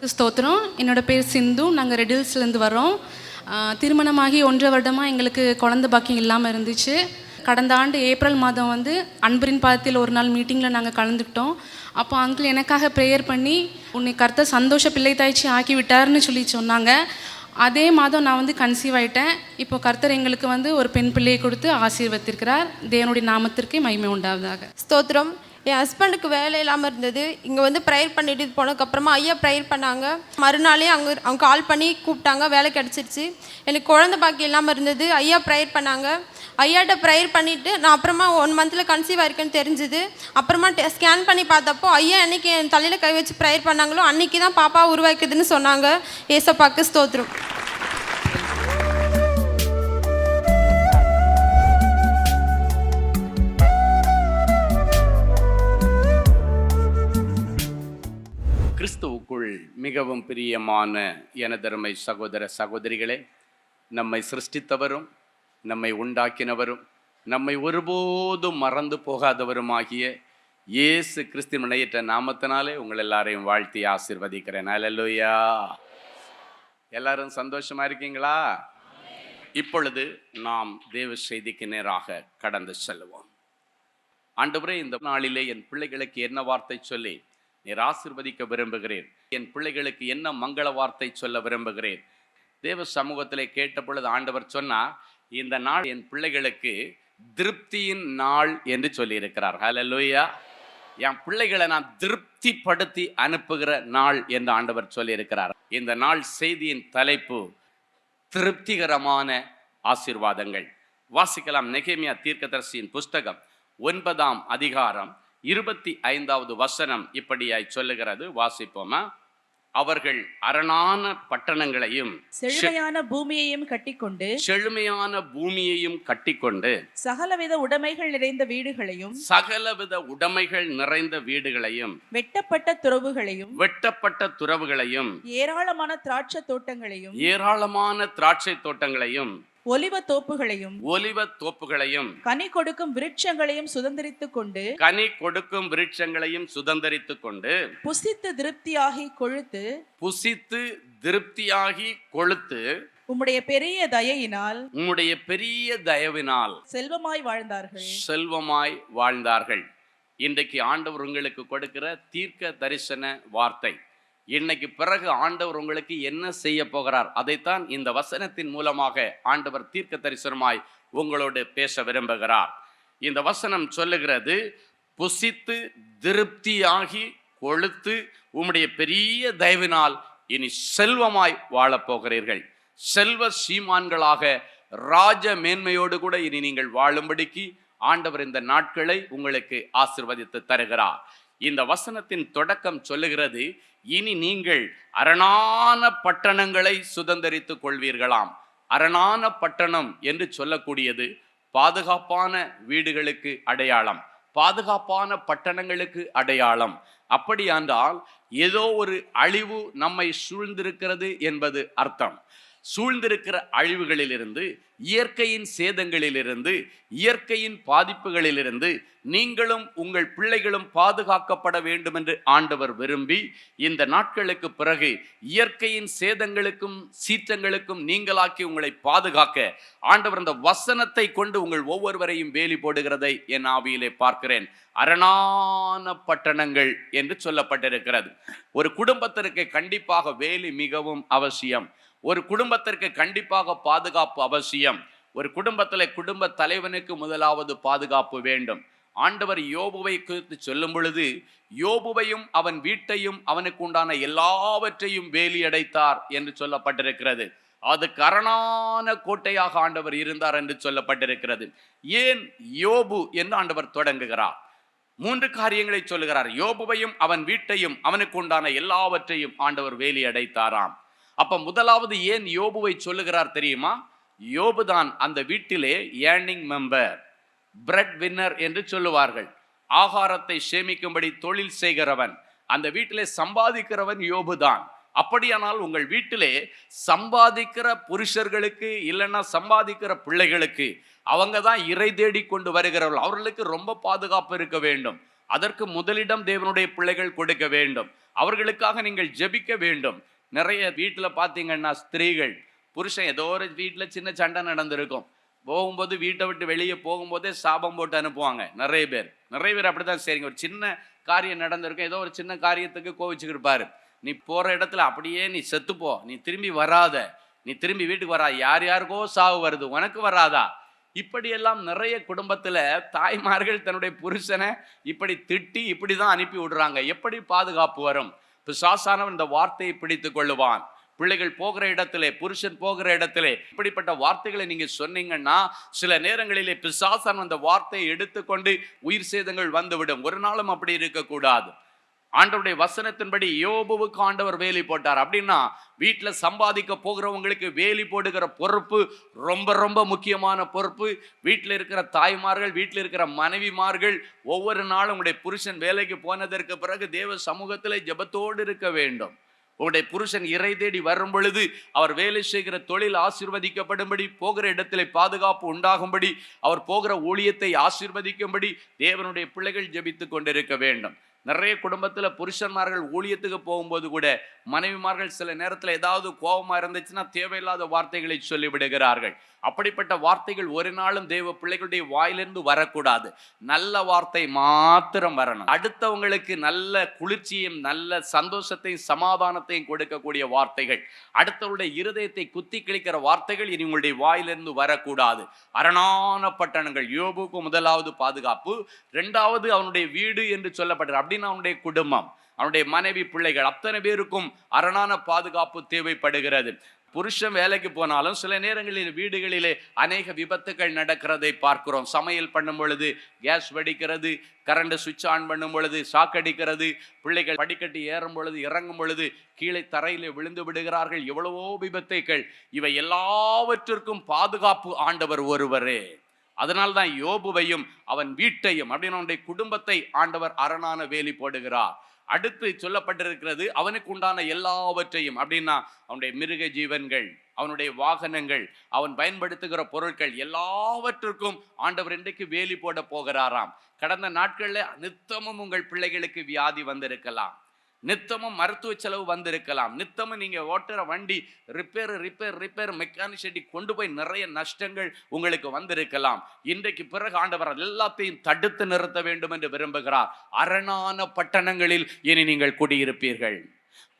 ஸ்தோத்திரம். என்னோட பேர் சிந்து. நாங்கள் ரெடில்ஸ்லேருந்து வரோம். திருமணமாகி 1.5 வருடமாக எங்களுக்கு குழந்தை பாக்கியம் இல்லாமல் இருந்துச்சு. கடந்த ஆண்டு ஏப்ரல் மாதம் அன்பின் பாதத்தில் ஒரு நாள் மீட்டிங்கில் நாங்கள் கலந்துக்கிட்டோம். அப்போ அங்கிள் எனக்காக ப்ரேயர் பண்ணி உன்னை கர்த்தர் சந்தோஷ பிள்ளை தாய்ச்சி ஆக்கி விட்டார்னு சொன்னாங்க. அதே மாதம் நான் கன்சீவ் ஆகிட்டேன். இப்போ கர்த்தர் எங்களுக்கு ஒரு பெண் பிள்ளையை கொடுத்து ஆசீர்வதித்திருக்கிறார். தேவனுடைய நாமத்திற்கே மகிமை உண்டாவதாக. ஸ்தோத்திரம். என் ஹஸ்பண்டுக்கு வேலை இல்லாமல் இருந்தது. இங்கே ப்ரேயர் பண்ணிட்டு போனதுக்கப்புறமா ஐயா ப்ரேயர் பண்ணாங்க. மறுநாளே அவங்க கால் பண்ணி கூப்பிட்டாங்க, வேலை கிடச்சிருச்சு. எனக்கு குழந்தை பாக்கி இல்லாமல் இருந்தது. ஐயா ப்ரேயர் பண்ணாங்க. ஐயாட்ட ப்ரேயர் பண்ணிவிட்டு நான் அப்புறமா 1 மந்தில் கன்சீவ் ஆயிருக்குன்னு தெரிஞ்சுது. அப்புறமா ஸ்கேன் பண்ணி பார்த்தப்போ ஐயா அன்றைக்கி என் தலையில் கை வச்சு ப்ரேயர் பண்ணாங்களோ அன்றைக்கி தான் பாப்பா உருவாக்குதுன்னு சொன்னாங்க. ஏசப்பாக்கு ஸ்தோத்திரம். கிறிஸ்துவுக்குள் மிகவும் பிரியமான எனதருமை சகோதர சகோதரிகளே, நம்மை சிருஷ்டித்தவரும் நம்மை உண்டாக்கினவரும் நம்மை ஒருபோதும் மறந்து போகாதவருமாகிய இயேசு கிறிஸ்துவின் இணையற்ற நாமத்தினாலே உங்கள் எல்லாரையும் வாழ்த்தி ஆசீர்வதிக்கிறேன். அல்லேலூயா. எல்லாரும் சந்தோஷமா இருக்கீங்களா? இப்பொழுது நாம் தேவ செய்திக்கு நேராக கடந்து செல்வோம். ஆண்டவரே, இந்த நாளிலே என் பிள்ளைகளுக்கு என்ன வார்த்தை சொல்லி நீர் ஆசீர்வதிக்க விரும்புகிறேன், என் பிள்ளைகளுக்கு என்ன மங்கள வார்த்தை சொல்ல விரும்புகிறேன். தேவ சமூகத்திலே கேட்ட பொழுது ஆண்டவர் சொன்னார், இந்த நாள் என் பிள்ளைகளுக்கு திருப்தியின் நாள் என்று சொல்லியிருக்கிறார். ஹல்லேலூயா. என் பிள்ளைகளை நான் திருப்திப்படுத்தி அனுப்புகிற நாள் என்று ஆண்டவர் சொல்லியிருக்கிறார். இந்த நாள் செய்தியின் தலைப்பு திருப்திகரமான ஆசீர்வாதங்கள். வாசிக்கலாம். நெகேமியா தீர்க்கதரிசியின் புஸ்தகம் 9ஆம் அதிகாரம் 25வது வசனம் இப்படியாய் சொல்லுகிறது. வாசிப்போமா? அவர்கள் அரணான பட்டணங்களையும் செழுமையான பூமியையும் கட்டிக்கொண்டு சகலவித உடைமைகள் நிறைந்த வீடுகளையும் வெட்டப்பட்ட துறவுகளையும் ஏராளமான திராட்சை தோட்டங்களையும் ஒலிவ தோப்புகளையும் கனி கொடுக்கும் விருட்சங்களையும் சுதந்தரித்துக் கொண்டு புசித்து திருப்தியாகி கொழுத்து உம்முடைய பெரிய தயவினால் செல்வமாய் வாழ்ந்தார்கள். இன்றைக்கு ஆண்டவர் உங்களுக்கு கொடுக்கிற தீர்க்க தரிசன வார்த்தை. இன்னைக்கு பிறகு ஆண்டவர் உங்களுக்கு என்ன செய்ய போகிறார், அதைத்தான் இந்த வசனத்தின் மூலமாக ஆண்டவர் தீர்க்க தரிசனமாய் உங்களோடு பேச விரும்புகிறார். இந்த வசனம் சொல்லுகிறது, புசித்து திருப்தியாகி கொழுத்து உம்முடைய பெரிய தயவினால் இனி செல்வமாய் வாழப்போகிறீர்கள். செல்வ சீமான்களாக ராஜ மேன்மையோடு கூட இனி நீங்கள் வாழும்படிக்கு ஆண்டவர் இந்த நாட்களை உங்களுக்கு ஆசீர்வதித்து தருகிறார். இந்த வசனத்தின் தொடக்கம் சொல்லுகிறது, இனி நீங்கள் அரணான பட்டணங்களை சுதந்தரித்துக் கொள்வீர்களாம். அரணான பட்டணம் என்று சொல்லக்கூடியது பாதுகாப்பான வீடுகளுக்கு அடையாளம், பாதுகாப்பான பட்டணங்களுக்கு அடையாளம். அப்படியானால் ஏதோ ஒரு அழிவு நம்மை சூழ்ந்திருக்கிறது என்பது அர்த்தம். சூழ்ந்திருக்கிற அழிவுகளிலிருந்து, இயற்கையின் சேதங்களிலிருந்து, இயற்கையின் பாதிப்புகளிலிருந்து நீங்களும் உங்கள் பிள்ளைகளும் பாதுகாக்கப்பட வேண்டும் என்று ஆண்டவர் விரும்பி இந்த நாட்களுக்கு பிறகு இயற்கையின் சேதங்களுக்கும் சீற்றங்களுக்கும் நீங்களாக்கி உங்களை பாதுகாக்க ஆண்டவர் இந்த வசனத்தை கொண்டு உங்கள் ஒவ்வொருவரையும் வேலி போடுகிறதை என் ஆவியிலே பார்க்கிறேன். அரணான பட்டணங்கள் என்று சொல்லப்பட்டிருக்கிறது. ஒரு குடும்பத்திற்கு கண்டிப்பாக வேலி மிகவும் அவசியம். ஒரு குடும்பத்திற்கு கண்டிப்பாக பாதுகாப்பு அவசியம். ஒரு குடும்பத்தில் குடும்ப தலைவனுக்கு முதலாவது பாதுகாப்பு வேண்டும். ஆண்டவர் யோபுவை குறித்து சொல்லும் பொழுது, யோபுவையும் அவன் வீட்டையும் அவனுக்கு உண்டான எல்லாவற்றையும் வேலி அடைத்தார் என்று சொல்லப்பட்டிருக்கிறது. அதுக்கு அரணான கோட்டையாக ஆண்டவர் இருந்தார் என்று சொல்லப்பட்டிருக்கிறது. ஏன் யோபு என்று ஆண்டவர் தொடங்குகிறார்? 3 காரியங்களை சொல்லுகிறார். யோபுவையும் அவன் வீட்டையும் அவனுக்கு உண்டான எல்லாவற்றையும் ஆண்டவர் வேலி அடைத்தாராம். அப்ப முதலாவது ஏன் யோபுவை சொல்லுகிறார் தெரியுமா? யோபுதான் அந்த வீட்டிலே ஏர்னிங் மெம்பர், பிரெட் வின்னர் என்று சொல்லுவார்கள். ஆகாரத்தை சேமிக்கும்படி தொழில் செய்கிறவன், அந்த வீட்டிலே சம்பாதிக்கிறவன் யோபுதான். அப்படியானால் உங்கள் வீட்டிலே சம்பாதிக்கிற புருஷர்களுக்கு இல்லைன்னா சம்பாதிக்கிற பிள்ளைகளுக்கு அவங்க தான் இறை தேடி கொண்டு வருகிறவர்கள். அவர்களுக்கு ரொம்ப பாதுகாப்பு இருக்க வேண்டும். அதற்கு முதலிடம் தேவனுடைய பிள்ளைகள் கொடுக்க வேண்டும். அவர்களுக்காக நீங்கள் ஜெபிக்க வேண்டும். நிறைய வீட்டில் பார்த்தீங்கன்னா ஸ்திரீகள், புருஷன் ஏதோ ஒரு வீட்டில் சின்ன சண்டை நடந்திருக்கும், போகும்போது வீட்டை விட்டு வெளியே போகும்போதே சாபம் போட்டு அனுப்புவாங்க. நிறைய பேர் அப்படிதான் சரிங்க. ஒரு சின்ன காரியம் நடந்திருக்கும், ஏதோ ஒரு சின்ன காரியத்துக்கு கோவிச்சுக்கிட்டு இருப்பாரு. நீ போற இடத்துல அப்படியே நீ செத்துப்போ, நீ திரும்பி வராத, நீ திரும்பி வீட்டுக்கு வரா, யார் யாருக்கோ சாவு வருது, உனக்கு வராதா? இப்படியெல்லாம் நிறைய குடும்பத்துல தாய்மார்கள் தன்னுடைய புருஷனை இப்படி திட்டி இப்படிதான் அனுப்பி விடுறாங்க. எப்படி பாதுகாப்பு வரும்? பிசாசானவன் இந்த வார்த்தையை பிடித்து கொள்ளுவான். பிள்ளைகள் போகிற இடத்திலே, புருஷன் போகிற இடத்திலே இப்படிப்பட்ட வார்த்தைகளை நீங்க சொன்னீங்கன்னா சில நேரங்களிலே பிசாசானவன் அந்த வார்த்தையை எடுத்துக்கொண்டு உயிர் சேதங்கள் வந்துவிடும். ஒரு நாளும் அப்படி இருக்கக்கூடாது. ஆண்டவருடைய வசனத்தின்படி யோபுவுக்கு ஆண்டவர் வேலி போட்டார். அப்படின்னா வீட்டில் சம்பாதிக்க போகிறவங்களுக்கு வேலி போடுகிற பொறுப்பு ரொம்ப ரொம்ப முக்கியமான பொறுப்பு. வீட்டில் இருக்கிற தாய்மார்கள், வீட்டில் இருக்கிற மனைவிமார்கள் ஒவ்வொரு நாளும் உங்களுடைய புருஷன் வேலைக்கு போனதற்கு பிறகு தேவ சமூகத்தில் ஜெபத்தோடு இருக்க வேண்டும். உங்களுடைய புருஷன் இறை தேடி வரும் பொழுது அவர் வேலை செய்கிற தொழில் ஆசீர்வதிக்கப்படும்படி, போகிற இடத்திலே பாதுகாப்பு உண்டாகும்படி, அவர் போகிற ஊழியத்தை ஆசீர்வதிக்கும்படி தேவனுடைய பிள்ளைகள் ஜெபித்து கொண்டிருக்க வேண்டும். நிறைய குடும்பத்துல புருஷன்மார்கள் ஊழியத்துக்கு போகும்போது கூட மனைவிமார்கள் சில நேரத்துல ஏதாவது கோபமா இருந்துச்சுன்னா தேவையில்லாத வார்த்தைகளை சொல்லி விடுகிறார்கள். அப்படிப்பட்ட வார்த்தைகள் ஒரு நாளும் தேவ பிள்ளைகளுடைய வாயிலிருந்து வரக்கூடாது. நல்ல வார்த்தை மாத்திரம் வரணும். அடுத்தவங்களுக்கு நல்ல குளிர்ச்சியும் நல்ல சந்தோஷத்தையும் சமாதானத்தையும் கொடுக்கக்கூடிய வார்த்தைகள், அடுத்தவருடைய இருதயத்தை குத்தி கிழிக்கிற வார்த்தைகள் இனி உங்களுடைய வாயிலிருந்து வரக்கூடாது. அரணான பட்டணங்கள். யோபுக்கு முதலாவது பாதுகாப்பு, இரண்டாவது அவனுடைய வீடு என்று சொல்லப்படுற, அப்படின்னு அவனுடைய குடும்பம், அவனுடைய மனைவி, பிள்ளைகள் அத்தனை பேருக்கும் அரணான பாதுகாப்பு தேவைப்படுகிறது. புருஷன் வேலைக்கு போனாலும் சில நேரங்களில் வீடுகளிலே அநேக விபத்துக்கள் நடக்கிறதை பார்க்கிறோம். சமையல் பண்ணும் பொழுது கேஸ் வெடிக்கிறது, கரண்ட் சுவிட்ச் ஆன் பண்ணும் பொழுது சாக்கடிக்கிறது, பிள்ளைகள் படிக்கட்டு ஏறும் பொழுது இறங்கும் பொழுது கீழே தரையிலே விழுந்து விடுகிறார்கள். எவ்வளவோ விபத்துக்கள். இவை எல்லாவற்றிற்கும் பாதுகாப்பு ஆண்டவர் ஒருவரே. அதனால்தான் யோபுவையும் அவன் வீட்டையும் அப்படின்னு அவனுடைய குடும்பத்தை ஆண்டவர் அரணான வேலி போடுகிறார். அடுத்து சொல்லப்பட்டிருக்கிறது அவனுக்கு உண்டான எல்லாவற்றையும், அப்படின்னா அவனுடைய மிருக ஜீவன்கள், அவனுடைய வாகனங்கள், அவன் பயன்படுத்துகிற பொருட்கள் எல்லாவற்றிற்கும் ஆண்டவர் இன்றைக்கு வேலி போட போகிறாராம். கடந்த நாட்கள்ல நித்தமும் உங்கள் பிள்ளைகளுக்கு வியாதி வந்திருக்கலாம், நித்தமும் மருத்துவ செலவு வந்திருக்கலாம், நித்தமும் நீங்க ஓட்டுற வண்டி ரிப்பேர் மெக்கானிக் கொண்டு போய் நிறைய நஷ்டங்கள் உங்களுக்கு வந்திருக்கலாம். இன்றைக்கு பிறகு ஆண்டவர் எல்லாத்தையும் தடுத்து நிறுத்த வேண்டும் என்று விரும்புகிறார். அரணான பட்டணங்களில் இனி நீங்கள் குடியிருப்பீர்கள்.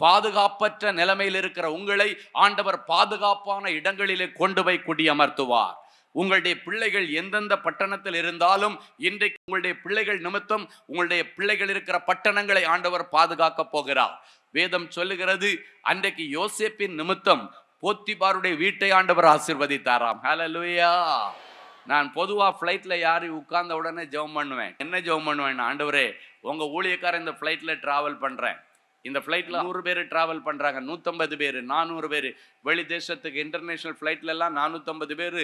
பாதுகாப்பற்ற நிலைமையில் இருக்கிற உங்களை ஆண்டவர் பாதுகாப்பான இடங்களிலே கொண்டு போய் குடியமர்த்துவார். உங்களுடைய பிள்ளைகள் எந்தெந்த பட்டணத்தில் இருந்தாலும் இன்றைக்கு உங்களுடைய பிள்ளைகள் நிமித்தம் உங்களுடைய பிள்ளைகள் இருக்கிற பட்டணங்களை ஆண்டவர் பாதுகாக்க போகிறார். வேதம் சொல்லுகிறது, அன்றைக்கு யோசேப்பின் நிமித்தம் போத்திபாருடைய வீட்டை ஆண்டவர் ஆசீர்வதித்தாராம். ஹல்லேலூயா. நான் பொதுவா ஃப்ளைட்ல யாரு உட்கார்ந்த உடனே ஜெபம் பண்ணுவேன். என்ன ஜெபம் பண்ணுவேன்? ஆண்டவரே, உங்க ஊழியக்காரன் இந்த ஃப்ளைட்ல டிராவல் பண்றேன், இந்த ஃப்ளைட்ல 100 பேர் டிராவல் பண்றாங்க, 150 பேர், 400 பேர், வெளி தேசத்துக்கு இன்டர்நேஷனல் ஃப்ளைட்ல எல்லாம் 450 பேர்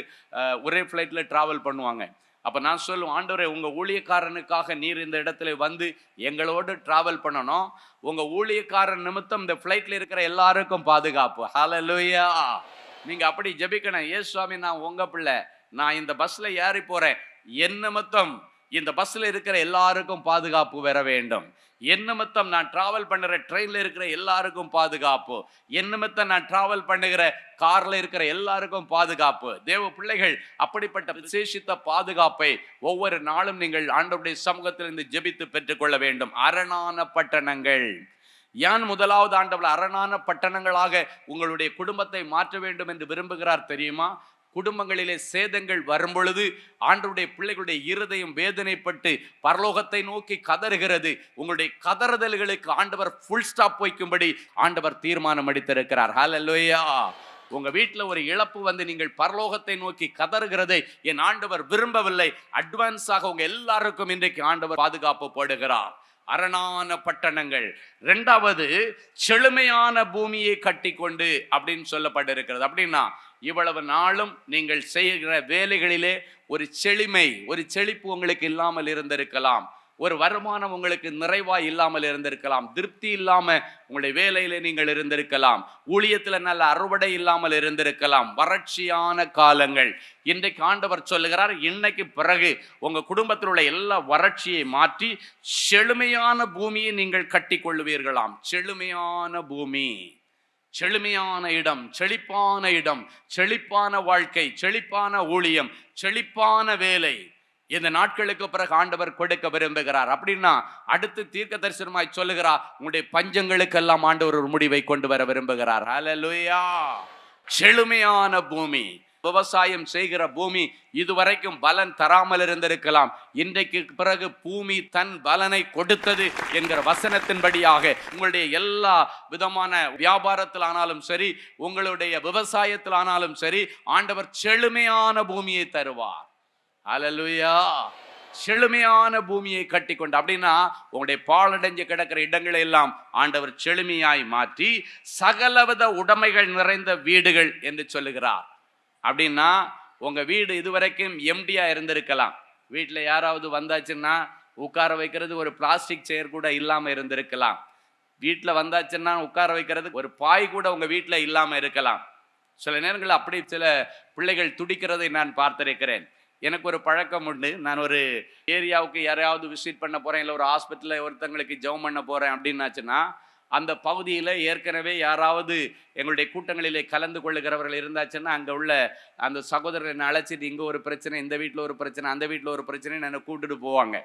ஒரே ஃப்ளைட்ல டிராவல் பண்ணுவாங்க. அப்ப நான் சொல்லுவேன், ஆண்டவரே, உங்க ஊழியக்காரனுக்காக நீர் இந்த இடத்துல வந்து எங்களோடு டிராவல் பண்ணணும். உங்க ஊழியக்காரன் நிமித்தம் இந்த ஃப்ளைட்ல இருக்கிற எல்லாருக்கும் பாதுகாப்பு. ஹல்லேலூயா. நீங்க அப்படி ஜெபிக்கணும். ஏ சுவாமி, நான் உங்க பிள்ளை, நான் இந்த பஸ்ல ஏறி போறேன், என் நிமித்தம் இந்த பஸ்ல இருக்கிற எல்லாருக்கும் பாதுகாப்பு வர வேண்டும். என் நிமித்தம் நான் டிராவல் பண்ணுற ட்ரெயின்ல இருக்கிற எல்லாருக்கும் பாதுகாப்பு. என் நிமித்தம் நான் டிராவல் பண்ணுகிற கார்ல இருக்கிற எல்லாருக்கும் பாதுகாப்பு. தேவ பிள்ளைகள், அப்படிப்பட்ட விசேஷித்த பாதுகாப்பை ஒவ்வொரு நாளும் நீங்கள் ஆண்டவருடைய சமூகத்திலிருந்து ஜெபித்து பெற்றுக்கொள்ள வேண்டும். அரணான பட்டணங்கள். யான் முதலாவது ஆண்டவர் அரணான பட்டணங்களாக உங்களுடைய குடும்பத்தை மாற்ற வேண்டும் என்று விரும்புகிறார் தெரியுமா? குடும்பங்களிலே சேதங்கள் வரும் பொழுது ஆண்டவருடைய பிள்ளைகளுடைய இருதயம் வேதனைப்பட்டு பரலோகத்தை நோக்கி கதறுகிறது. உங்களுடைய கதறுதல்களுக்கு ஆண்டவர் ஃபுல் ஸ்டாப் வைக்கும்படி ஆண்டவர் தீர்மானம் எடுத்திருக்கிறார். ஹல்லேலூயா. உங்க வீட்டுல ஒரு இழப்பு வந்து நீங்கள் பரலோகத்தை நோக்கி கதறுகிறதை என் ஆண்டவர் விரும்பவில்லை. அட்வான்ஸாக உங்க எல்லாருக்கும் இன்றைக்கு ஆண்டவர் பாதுகாப்பு போடுகிறார். அரணான பட்டணங்கள். இரண்டாவது, செழுமையான பூமியை கட்டி கொண்டு அப்படின்னு சொல்லப்பட்டிருக்கிறது. அப்படின்னா இவ்வளவு நாளும் நீங்கள் செய்கிற வேலைகளிலே ஒரு செழிமை, ஒரு செழிப்பு உங்களுக்கு இல்லாமல் இருந்திருக்கலாம். ஒரு வருமானம் உங்களுக்கு நிறைவாய் இல்லாமல் இருந்திருக்கலாம், திருப்தி இல்லாம உங்களுடைய வேலையில நீங்கள் இருந்திருக்கலாம், ஊழியத்துல நல்ல அறுவடை இல்லாமல் இருந்திருக்கலாம், வறட்சியான காலங்கள். இன்றைக்கு ஆண்டவர் சொல்லுகிறார், இன்னைக்கு பிறகு உங்க குடும்பத்தில் உள்ள எல்லா வறட்சியை மாற்றி செழுமையான பூமியை நீங்கள் கட்டி கொள்ளுவீர்களாம். செழுமையான பூமி, செழுமையான இடம், செழிப்பான இடம், செழிப்பான வாழ்க்கை, செழிப்பான ஊழியம், செழிப்பான வேலை இந்த நாட்களுக்கு பிறகு ஆண்டவர் கொடுக்க விரும்புகிறார். அப்படின்னா அடுத்து தீர்க்க தரிசனமாய் சொல்லுகிறார், உங்களுடைய பஞ்சங்களுக்கெல்லாம் ஆண்டவர் ஒரு முடிவை கொண்டு வர விரும்புகிறார். ஹல்லேலூயா! செழுமையான பூமி. விவசாயம் செய்கிற பூமி இதுவரைக்கும் பலன் தராமல் இருந்திருக்கலாம், இன்றைக்கு பிறகு பூமி தன் பலனை கொடுத்தது என்கிற வசனத்தின்படியாக உங்களுடைய எல்லா விதமான வியாபாரத்தில் ஆனாலும் சரி, உங்களுடைய விவசாயத்தில் ஆனாலும் சரி, ஆண்டவர் செழுமையான பூமியை தருவார். ஹல்லேலூயா! செழுமையான பூமியை கட்டி கொண்டு, அப்படின்னா உங்களுடைய பாழடைஞ்சு கிடக்கிற இடங்களை எல்லாம் ஆண்டவர் செழுமையாய் மாற்றி சகலவித உடைமைகள் நிறைந்த வீடுகள் என்று சொல்லுகிறார். அப்படின்னா உங்க வீடு இதுவரைக்கும் எம்டியா இருந்திருக்கலாம், வீட்டில் யாராவது வந்தாச்சுன்னா உட்கார வைக்கிறது ஒரு பிளாஸ்டிக் சேர் கூட இல்லாம இருந்திருக்கலாம், வீட்டில் வந்தாச்சுன்னா உட்கார வைக்கிறது ஒரு பாய் கூட உங்க வீட்டில் இல்லாம இருக்கலாம். சில நேரங்களில் அப்படி சில பிள்ளைகள் துடிக்கிறதை நான் பார்த்திருக்கிறேன். எனக்கு ஒரு பழக்கம் உண்டு, நான் ஒரு ஏரியாவுக்கு யாரையாவது விசிட் பண்ண போறேன், இல்லை ஒரு ஹாஸ்பிட்டலில் ஒருத்தங்களுக்கு ஜெபம் பண்ண போறேன் அப்படின்னாச்சுன்னா, அந்த பகுதியில் ஏற்கனவே யாராவது எங்களுடைய கூட்டங்களிலே கலந்து கொள்ளுகிறவர்கள் இருந்தாச்சுன்னா, அங்கே உள்ள அந்த சகோதரரை என்னை அழைச்சிட்டு, இங்கே ஒரு பிரச்சனை, இந்த வீட்டில் ஒரு பிரச்சனை, அந்த வீட்டில் ஒரு பிரச்சனைன்னு என்னை கூட்டுட்டு போவாங்க.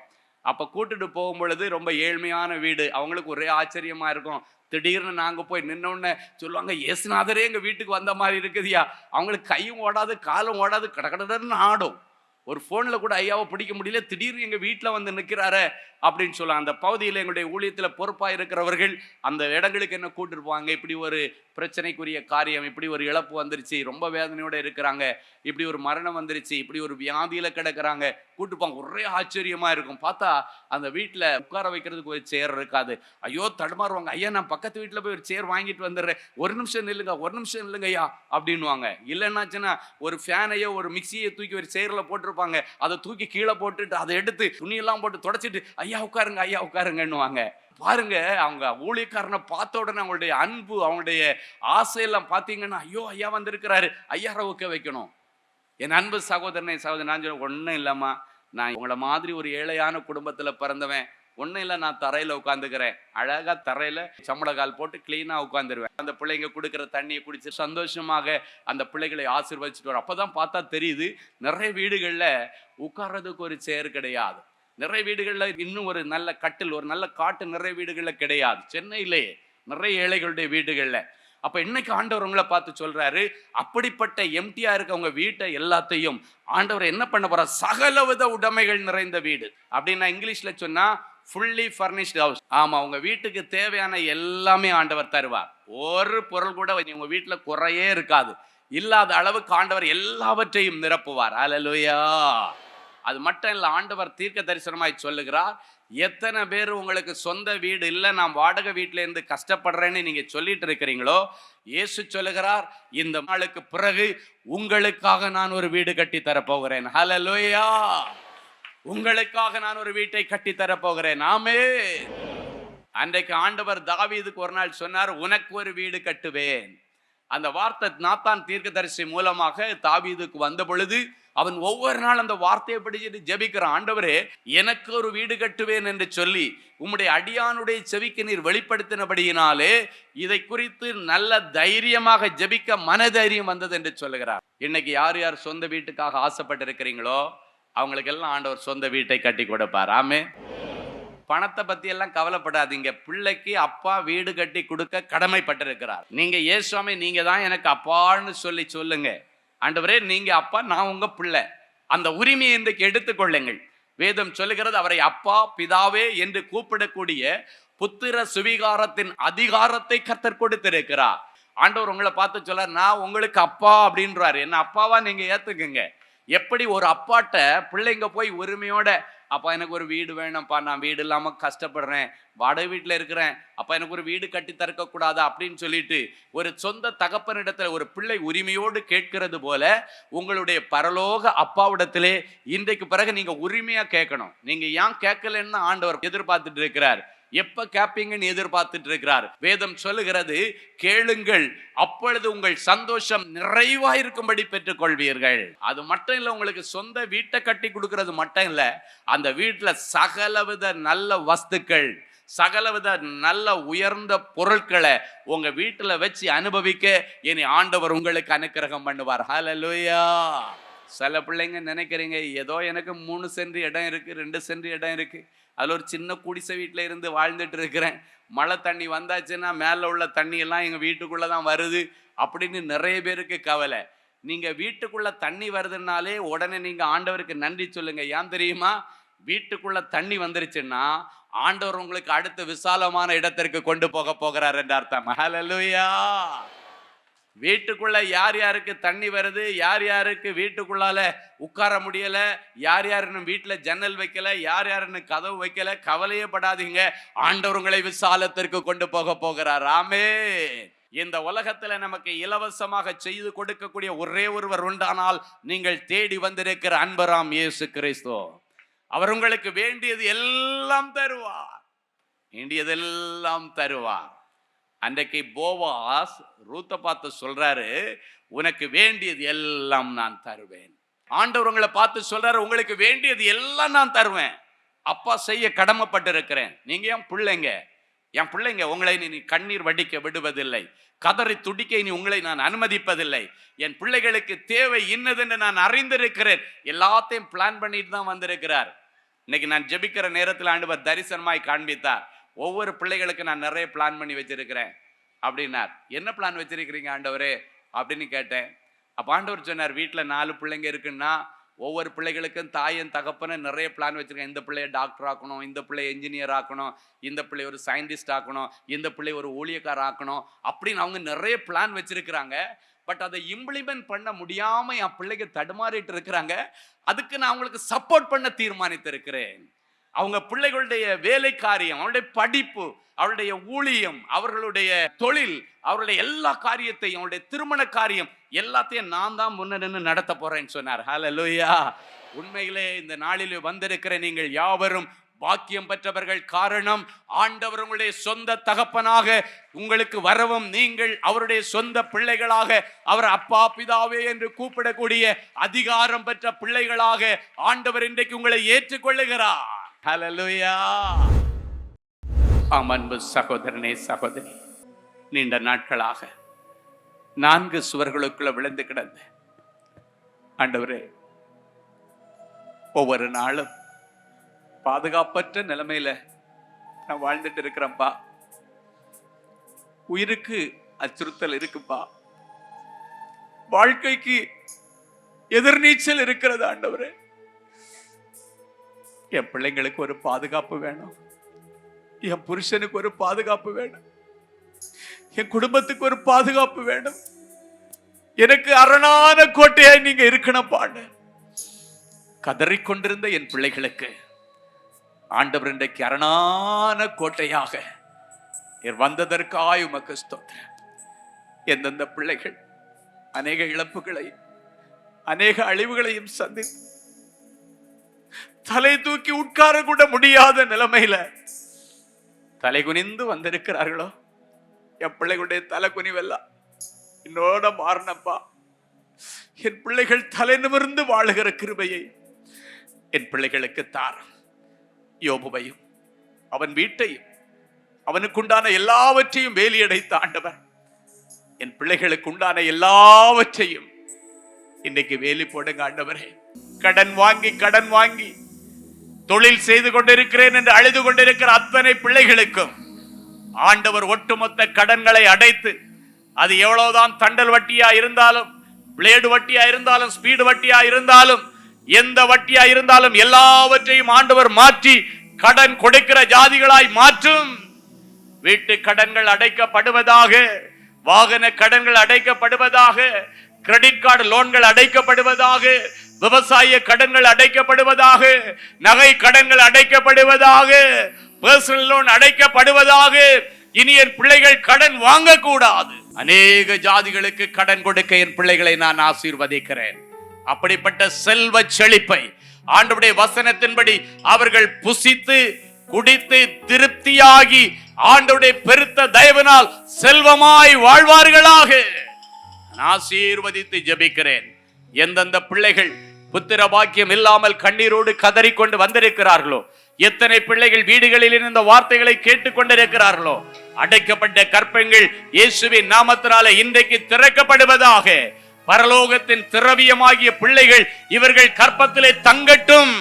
அப்போ கூட்டுட்டு போகும் பொழுது ரொம்ப ஏழ்மையான வீடு, அவங்களுக்கு ஒரே ஆச்சரியமா இருக்கும். திடீர்னு நாங்கள் போய் நின்னோடனே சொல்லுவாங்க, இயேசுநாதரே எங்கள் வீட்டுக்கு வந்த மாதிரி இருக்குதுயா. அவங்களுக்கு கையும் ஓடாது காலும் ஓடாது, கடகடன்னு ஆடும். ஒரு ஃபோனில் கூட ஐயாவை பிடிக்க முடியல, திடீர்னு எங்கள் வீட்டில் வந்து நிற்கிறாரு அப்படின்னு சொல்லுவாங்க. அந்த பகுதியில் எங்களுடைய ஊழியத்தில் பொறுப்பாக இருக்கிறவர்கள் அந்த இடங்களுக்கு என்ன கூட்டிருப்பாங்க, இப்படி ஒரு பிரச்சனைக்குரிய காரியம், இப்படி ஒரு இழப்பு வந்துருச்சு, ரொம்ப வேதனையோடு இருக்கிறாங்க, இப்படி ஒரு மரணம் வந்துருச்சு, இப்படி ஒரு வியாதியில் கிடக்கிறாங்க, கூட்டுப்பாங்க. ஒரே ஆச்சரியமாக இருக்கும். பார்த்தா அந்த வீட்டில் உட்கார வைக்கிறதுக்கு ஒரு சேர் இருக்காது. ஐயோ தடுமாறுவாங்க, ஐயா நான் பக்கத்து வீட்டில் போய் ஒரு சேர் வாங்கிட்டு வந்துடுறேன், ஒரு நிமிஷம் நில்லுங்க, ஒரு நிமிஷம் நில்லுங்க ஐயா அப்படின்வாங்க. இல்லைன்னாச்சுன்னா ஒரு ஃபேனையோ ஒரு மிக்சியை தூக்கி ஒரு சேரில் போட்டிருப்பாங்க, அதை தூக்கி கீழே போட்டுட்டு அதை எடுத்து துணியெல்லாம் போட்டு தொடச்சிட்டு ஐயா உட்காருங்க ஐயா உட்காருங்கன்னுவாங்க. பாருங்க, அவங்க ஊழியக்காரனை பார்த்த உடனே அவங்களுடைய அன்பு, அவங்களுடைய ஆசையெல்லாம் பார்த்தீங்கன்னா, ஐயோ ஐயா வந்திருக்கிறாரு, ஐயாரை ஊக்க வைக்கணும். என் அன்பு சகோதரனை சகோதரன், நான் சொல்ல ஒன்றும் இல்லைம்மா, நான் உங்களை மாதிரி ஒரு ஏழையான குடும்பத்தில் பிறந்தவன், ஒன்றும் இல்லை, நான் தரையில் உட்காந்துக்கிறேன், அழகாக தரையில் சம்பளக்கால் போட்டு கிளீனாக உட்காந்துருவேன். அந்த பிள்ளைங்க கொடுக்குற தண்ணியை குடிச்சு சந்தோஷமாக அந்த பிள்ளைகளை ஆசீர்வதிச்சுட்டு வரும். அப்போ தான் பார்த்தா தெரியுது, நிறைய வீடுகளில் உட்கார்றதுக்கு ஒரு சேர் கிடையாது, நிறைய வீடுகளில் இன்னும் ஒரு நல்ல கட்டில், ஒரு நல்ல காட்டு நிறைய வீடுகளில் கிடையாது. சென்னையிலே நிறைய ஏழைகளுடைய வீடுகளில். அப்போ இன்னைக்கு ஆண்டவர் உங்களை பார்த்து சொல்றாரு, அப்படிப்பட்ட எம்டியா இருக்க உங்க வீட்டை எல்லாத்தையும் ஆண்டவர் என்ன பண்ண போற, சகலவித உடைமைகள் நிறைந்த வீடு. அப்படின்னா இங்கிலீஷ்ல சொன்னா ஃபுல்லி ஃபர்னிஷ்டு ஹவுஸ். ஆமா, உங்க வீட்டுக்கு தேவையான எல்லாமே ஆண்டவர் தருவார். ஒரு பொருள் கூட உங்க வீட்டுல குறையே இருக்காது. இல்லாத அளவுக்கு ஆண்டவர் எல்லாவற்றையும் நிரப்புவார். ஹல்லேலூயா! அது மட்டும் இல்லை, ஆண்டவர் தீர்க்க தரிசனமாய் சொல்லுகிறார், எத்தனை பேர் உங்களுக்கு சொந்த வீடு இல்லை, நான் வாடகை வீட்டில இருந்து கஷ்டப்படுறேன்னு நீங்க சொல்லிட்டு இருக்கிறீங்களோ, இயேசு சொல்லுகிறார், இந்த நாளுக்கு பிறகு உங்களுக்காக நான் ஒரு வீடு கட்டி தரப்போகிறேன். ஹல்லேலூயா! உங்களுக்காக நான் ஒரு வீட்டை கட்டி தரப்போகிறேன். ஆமென். அன்றைக்கு ஆண்டவர் தாவீதுக்கு ஒரு நாள் சொன்னார், உனக்கு ஒரு வீடு கட்டுவேன். அந்த வார்த்தை நாத்தான் தீர்க்கதரிசி மூலமாக தாவீதுக்கு வந்த பொழுது அவன் ஒவ்வொரு நாள் அந்த வார்த்தையை படிச்சுட்டு ஜெபிக்கிறான், ஆண்டவரே எனக்கு ஒரு வீடு கட்டுவேன் என்று சொல்லி உம்முடைய அடியானுடைய செவிக்கு நீர் வெளிப்படுத்தினபடியினாலே இதை குறித்து நல்ல தைரியமாக ஜெபிக்க மனதைரியம் வந்தது என்று சொல்லுகிறார். இன்னைக்கு யார் யார் சொந்த வீட்டுக்காக ஆசைப்பட்டு இருக்கிறீங்களோ அவங்களுக்கெல்லாம் ஆண்டவர் சொந்த வீட்டை கட்டி கொடுப்பார். ஆமென். பணத்தை பத்தி எல்லாம் கவலைப்படாதீங்க, பிள்ளைக்கு அப்பா வீடு கட்டி கொடுக்க கடமைப்பட்டிருக்கிறார். நீங்க இயேசுவாமே நீங்க தான் எனக்கு அப்பான்னு சொல்லி சொல்லுங்க, ஆண்டவரே நீங்க அப்பா, நான் உங்க பிள்ளை, அந்த உரிமையை இன்றைக்கு எடுத்துக்கொள்ளுங்கள். வேதம் சொல்லுகிறது, அவரை அப்பா பிதாவே என்று கூப்பிடக்கூடிய புத்திர சுவிகாரத்தின் அதிகாரத்தை கர்த்தர் கொடுத்திருக்கிறார். ஆண்டவர் உங்களை பார்த்து சொல்ல, நான் உங்களுக்கு அப்பா அப்படின்றாரு, என்ன அப்பாவா நீங்க ஏத்துக்குங்க. எப்படி ஒரு அப்பாட்ட பிள்ளைங்க போய் உரிமையோட அப்பா எனக்கு ஒரு வீடு வேணும்ப்பா, நான் வீடு இல்லாமல் கஷ்டப்படுறேன், வாடகை வீட்டில் இருக்கிறேன், அப்பா எனக்கு ஒரு வீடு கட்டி தரக்க கூடாதா அப்படின்னு சொல்லிட்டு ஒரு சொந்த தகப்பனிடத்தில் ஒரு பிள்ளை உரிமையோடு கேட்கிறது போல உங்களுடைய பரலோக அப்பாவிடத்திலே இன்றைக்கு பிறகு நீங்க உரிமையா கேட்கணும். நீங்க ஏன் கேட்கலன்னு ஆண்டவர் எதிர்பார்த்துட்டு இருக்கிறார். எப்ப கேப்பீங்கன்னு எதிர்பார்த்துட்டு இருக்கிறார். வேதம் சொல்லுகிறது, கேளுங்கள் அப்பொழுது உங்கள் சந்தோஷம் நிறைவாயிருக்கும்படி பெற்றுக் கொள்வீர்கள். அது மட்டும் இல்ல, உங்களுக்கு சொந்த வீட்டை கட்டி கொடுக்கிறது மட்டும் இல்ல, அந்த வீட்டுல சகலவித நல்ல வஸ்துக்கள், சகலவித நல்ல உயர்ந்த பொருட்களை உங்க வீட்டுல வச்சு அனுபவிக்க இனி ஆண்டவர் உங்களுக்கு அனுக்கிரகம் பண்ணுவார். ஹல்லேலூயா. சில பிள்ளைங்க நினைக்கிறீங்க, ஏதோ எனக்கு 3 சென்ட் இடம் இருக்கு, 2 சென்ட் இடம் இருக்கு, அதில் ஒரு சின்ன குடிசை வீட்டில் இருந்து வாழ்ந்துட்டு இருக்கிறேன், மழை தண்ணி வந்தாச்சுன்னா மேலே உள்ள தண்ணி எல்லாம் எங்கள் வீட்டுக்குள்ளே தான் வருது அப்படின்னு நிறைய பேருக்கு கவலை. நீங்கள் வீட்டுக்குள்ளே தண்ணி வருதுனாலே உடனே நீங்கள் ஆண்டவருக்கு நன்றி சொல்லுங்க. ஏன் தெரியுமா? வீட்டுக்குள்ளே தண்ணி வந்துருச்சுன்னா ஆண்டவர் உங்களுக்கு அடுத்த விசாலமான இடத்திற்கு கொண்டு போகிறார் என்ற அர்த்தம். ஹல்லேலூயா. வீட்டுக்குள்ள யார் யாருக்கு தண்ணி வருது, யார் யாருக்கு வீட்டுக்குள்ளால உட்கார முடியல, யார் யாருன்னு வீட்டுல ஜன்னல் வைக்கல, யார் யாருன்னு கதவு வைக்கல, கவலையே படாதீங்க. ஆண்டவர் உங்களை விசாலத்திற்கு கொண்டு போகிறார். ஆமென். இந்த உலகத்துல நமக்கு இலவசமாக செய்து கொடுக்கக்கூடிய ஒரே ஒருவர் உண்டானால் நீங்கள் தேடி வந்திருக்கிற அன்பராம் இயேசு கிறிஸ்து. அவர் உங்களுக்கு வேண்டியது எல்லாம் தருவார், வேண்டியதெல்லாம் தருவார். அன்றைக்கு போவாஸ் ரூத்தை பார்த்து சொல்றாரு, உனக்கு வேண்டியது எல்லாம் நான் தருவேன். ஆண்டவர் உங்களை பார்த்து சொல்றாரு, உங்களுக்கு வேண்டியது எல்லாம் நான் தருவேன். அப்பா செய்ய கடமைப்பட்டு இருக்கிறேன். நீங்க என் பிள்ளைங்க, உங்களை நீ கண்ணீர் வடிக்க விடுவதில்லை, கதறி துடிக்க நீ உங்களை நான் அனுமதிப்பதில்லை. என் பிள்ளைகளுக்கு தேவை இன்னதென்று நான் அறிந்திருக்கிறேன். எல்லாத்தையும் பிளான் பண்ணிட்டு தான் வந்திருக்கிறார். இன்னைக்கு நான் ஜெபிக்கிற நேரத்தில் ஆண்டவர் தரிசனமாய் காண்பித்தார். ஒவ்வொரு பிள்ளைகளுக்கு நான் நிறைய பிளான் பண்ணி வச்சிருக்கிறேன் அப்படின்னார். என்ன பிளான் வச்சிருக்கிறீங்க ஆண்டவரே அப்படின்னு கேட்டேன். அப்போ ஆண்டவர் சொன்னார், வீட்டில் 4 பிள்ளைங்க இருக்குன்னா ஒவ்வொரு பிள்ளைகளுக்கும் தாயும் தகப்பனும் நிறைய பிளான் வச்சிருக்கேன். இந்த பிள்ளைய டாக்டர் ஆக்கணும், இந்த பிள்ளைய என்ஜினியர் ஆக்கணும், இந்த பிள்ளை ஒரு சயின்டிஸ்ட் ஆக்கணும், இந்த பிள்ளை ஒரு ஊழியக்கார ஆக்கணும் அப்படின்னு அவங்க நிறைய பிளான் வச்சிருக்கிறாங்க. பட் அதை இம்ப்ளிமெண்ட் பண்ண முடியாம என் பிள்ளைங்க தடுமாறிட்டு இருக்கிறாங்க. அதுக்கு நான் அவங்களுக்கு சப்போர்ட் பண்ண தீர்மானித்து இருக்கிறேன். அவங்க பிள்ளைகளுடைய வேலை காரியம், அவருடைய படிப்பு, அவருடைய ஊழியம், அவர்களுடைய தொழில், அவருடைய எல்லா காரியத்தையும், அவருடைய திருமண காரியம் எல்லாத்தையும் நான் தான் முன்னின்று நடத்த போறேன்னு சொன்னார். ஹல்லேலூயா. உண்மையிலே இந்த நாளில் வந்திருக்கிற நீங்கள் யாவரும் பாக்கியம் பெற்றவர்கள். காரணம், ஆண்டவர் உங்களுடைய சொந்த தகப்பனாக உங்களுக்கு வரவும், நீங்கள் அவருடைய சொந்த பிள்ளைகளாக, அவர் அப்பா பிதாவே என்று கூப்பிடக்கூடிய அதிகாரம் பெற்ற பிள்ளைகளாக ஆண்டவர் இன்றைக்கு உங்களை ஏற்றுக்கொள்ளுகிறார். ஹல்லேலூயா. அன்பு சகோதரனே, சகோதரி, நீண்ட நாட்களாக 4 சுவர்களுக்குள்ள விழுந்து கிடந்த ஆண்டவரே, ஒவ்வொரு நாளும் பாதுகாப்பற்ற நிலைமையில நான் வாழ்ந்துட்டு இருக்கிறேன்ப்பா. உயிருக்கு அச்சுறுத்தல் இருக்குப்பா, வாழ்க்கைக்கு எதிர்நீச்சல் இருக்கிறது. ஆண்டவரே, என் பிள்ளைங்களுக்கு ஒரு பாதுகாப்பு வேணும், என் புருஷனுக்கு ஒரு பாதுகாப்பு வேணும், என் குடும்பத்துக்கு ஒரு பாதுகாப்பு வேணும். எனக்கு அரணான கோட்டையாய் நீங்க இருக்கணும்பான்னு கதறிக்கொண்டிருந்த என் பிள்ளைகளுக்கு ஆண்டவர் இன்றைக்கு அரணான கோட்டையாக வந்ததற்காய் உமக்கு ஸ்தோத்திரம். எந்தெந்த பிள்ளைகள் அநேக இழப்புகளையும் அநேக அழிவுகளையும் சந்தித்து தலை தூக்கி உட்கார கூட முடியாத நிலைமையில தலை குனிந்து வந்திருக்கிறார்களோ, என் பிள்ளைகளுடைய தலை குனிவெல்லாம் என்னோட மாறினப்பா. என் பிள்ளைகள் தலை நிமிர்ந்து வாழுகிற கிருபையை என் பிள்ளைகளுக்கு தாரும். யோபுவையும் அவன் வீட்டையும் அவனுக்குண்டான எல்லாவற்றையும் வேலியடைத்த ஆண்டவர் என் பிள்ளைகளுக்கு உண்டான எல்லாவற்றையும் இன்னைக்கு வேலி போடுங்க ஆண்டவரே. கடன் வாங்கி தொழில் செய்து கொண்டிருக்கிறேன் என்று அழுது கொண்டிருக்கிற அத்தனை பிள்ளைகளுக்கும் ஆண்டவர் ஒட்டுமொத்த கடன்களை அடைத்து, அது எவ்வளவுதான் தண்டல் வட்டியா இருந்தாலும், பிளேடு வட்டியா இருந்தாலும், ஸ்பீடு வட்டியா இருந்தாலும், எந்த வட்டியா இருந்தாலும் எல்லாவற்றையும் ஆண்டவர் மாற்றி கடன் கொடுக்கிற ஜாதிகளாய் மாற்றும். வீட்டு கடன்கள் அடைக்கப்படுவதாக, வாகன கடன்கள் அடைக்கப்படுவதாக, கிரெடிட் கார்டு லோன்கள் அடைக்கப்படுவதாக, விவசாய கடன்கள் அடைக்கப்படுவதாக, நகை கடன்கள் அடைக்கப்படுவதாக, பர்சனல் லோன் அடைக்கப்படுவதாக. இனி என் பிள்ளைகள் கடன் வாங்கக்கூடாது. அநேக ஜாதிகளுக்கு கடன் கொடுக்க என் பிள்ளைகளை நான் ஆசீர்வதிக்கிறேன். அப்படிப்பட்ட செல்வ செழிப்பை ஆண்டவருடைய வசனத்தின்படி அவர்கள் புசித்து குடித்து திருப்தியாகி ஆண்டவருடைய பெருத்த தயவினால் செல்வமாய் வாழ்வார்களாக ஆசீர்வதித்து ஜெபிக்கிறேன். எந்தெந்த பிள்ளைகள் புத்திர பாக்கியம் இல்லாமல் கண்ணீரோடு கதறிக்கொண்டு வந்திருக்கிறார்களோ, எத்தனை பிள்ளைகள் வீடுகளில் இந்த வார்த்தைகளை கேட்டுக்கொண்டிருக்கிறார்களோ, அடைக்கப்பட்ட கற்பங்கள் இயேசுவின் நாமத்தினாலே இன்றைக்கு திறக்கப்படுவதாக. பரலோகத்தின் திரவியமாகிய பிள்ளைகள் இவர்கள் கற்பத்திலே தங்கட்டும்.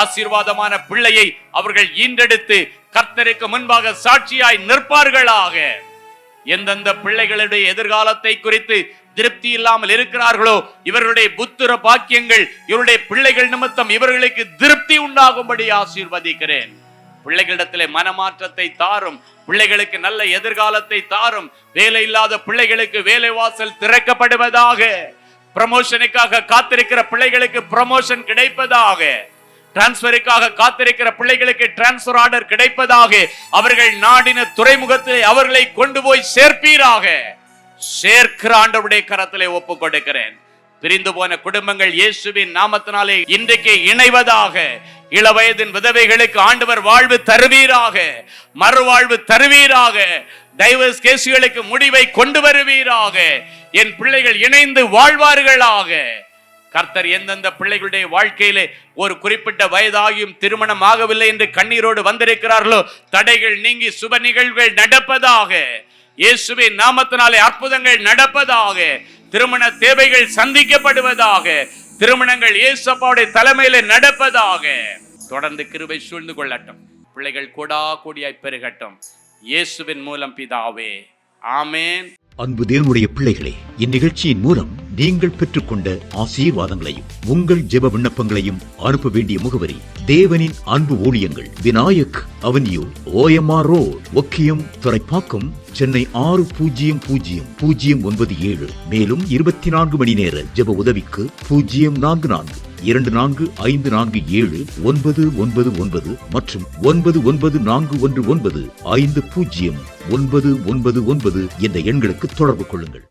ஆசீர்வாதமான பிள்ளையை அவர்கள் ஈன்றெடுத்து கர்த்தருக்கு முன்பாக சாட்சியாய் நிற்பார்களாக. எந்தெந்த பிள்ளைகளுடைய எதிர்காலத்தை குறித்து திருப்தி இல்லாமல் இருக்கிறார்களோ, இவர்களுடைய புத்திர பாக்கியங்கள் இவருடைய பிள்ளைகள் நிமித்தம் இவர்களுக்கு திருப்தி உண்டாகும்படி ஆசீர்வதிக்கிறேன். பிள்ளைகளிடத்திலே மனமாற்றத்தை தாரும். பிள்ளைகளுக்கு நல்ல எதிர்காலத்தை தாரும். வேலை இல்லாத பிள்ளைகளுக்கு வேலை வாசல் திறக்கப்படுவதாக. ப்ரமோஷனுக்காக காத்திருக்கிற பிள்ளைகளுக்கு ப்ரமோஷன் கிடைப்பதாக. டிரான்ஸ்பருக்காக காத்திருக்கிற பிள்ளைகளுக்கு டிரான்ஸ்பர் ஆர்டர் கிடைப்பதாக. அவர்கள் நாடின துறைமுகத்திலே அவர்களை கொண்டு போய் சேர்ப்பீராக. சேர்க்கிற ஆண்டவருடைய கரத்திலே ஒப்பு கொடுக்கிறேன். பிரிந்து போன குடும்பங்கள் இயேசுவின் நாமத்தினாலே இன்றைக்கு இணைவதாக. இளவயதின் விதவைகளுக்கு ஆண்டவர் வாழ்வு தருவீராக, மறுவாழ்வு தருவீராக. டைவர்ஸ் கேசுகளுக்கு முடிவை கொண்டு வருவீராக. என் பிள்ளைகள் இணைந்து வாழ்வார்களாக. கர்த்தர் எந்தெந்த பிள்ளைகளுடைய வாழ்க்கையிலே ஒரு குறிப்பிட்ட வயதாகியும் திருமணம் ஆகவில்லை என்று கண்ணீரோடு வந்திருக்கிறார்களோ, தடைகள் நீங்கி சுப நிகழ்வுகள் நடப்பதாக. இயேசுவின் நாமத்தினாலே அற்புதங்கள் நடப்பதாக. திருமண தேவைகள் சந்திக்கப்படுவதாக. திருமணங்கள் இயேசுவுடைய தலைமையிலே நடப்பதாக. தொடர்ந்து கிருபை சூழ்ந்து கொள்ளட்டும். பிள்ளைகள் கோடா கோடியாய் பெருகட்டும். இயேசுவின் மூலம் பிதாவே, ஆமென். அன்பு தேவனுடைய பிள்ளைகளே, இந்நிகழ்ச்சியின் மூலம் நீங்கள் பெற்றுக்கொண்ட ஆசீர்வாதங்களையும் உங்கள் ஜெப விண்ணப்பங்களையும் அனுப்ப வேண்டிய முகவரி: தேவனின் அன்பு ஊழியங்கள், Vinayak avenue, OMR road, Okkiyam, Thoraipakkam, Chennai 600097. மேலும் 24 மணி நேர ஜெப உதவிக்கு 044-2454-7-999 மற்றும் 9941150999 என்ற எண்களுக்கு தொடர்பு கொள்ளுங்கள்.